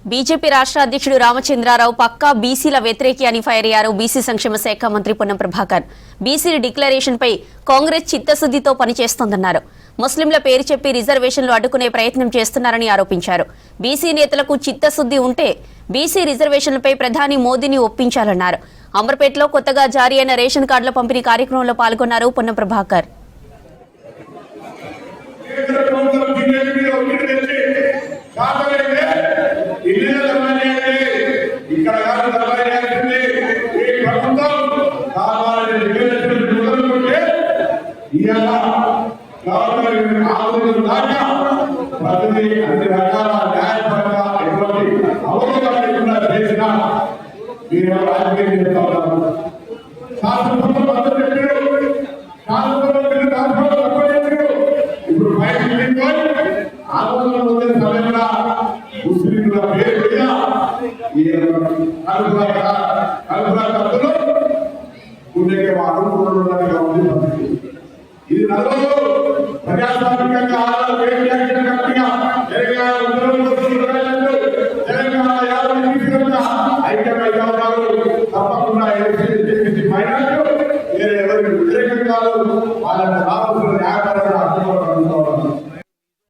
BJP రాష్ట్ర అధ్యక్షుడు రామచంద్రారావు పక్కా బీసీల వ్యతిరేకి అని ఫైర్ అయ్యారు బీసీ సంక్షేమ శాఖ మంత్రి పొన్నం ప్రభాకర్. బీసీ డిక్లరేషన్ పై కాంగ్రెస్ చిత్తశుద్దితో పనిచేస్తోందన్నారు. ముస్లింల పేరు చెప్పి రిజర్వేషన్లు అడ్డుకునే ప్రయత్నం చేస్తున్నారని ఆరోపించారు. బీసీ నేతలకు చిత్తశుద్ది ఉంటే బీసీ రిజర్వేషన్లపై ప్రధాని మోదీని ఒప్పించాలన్నారు. అమర్పేటలో కొత్తగా జారీ అయిన రేషన్ కార్డుల పంపిణీ కార్యక్రమంలో పాల్గొన్నారు పొన్నం ప్రభాకర్. ఇది ప్రజాస్వామికంగా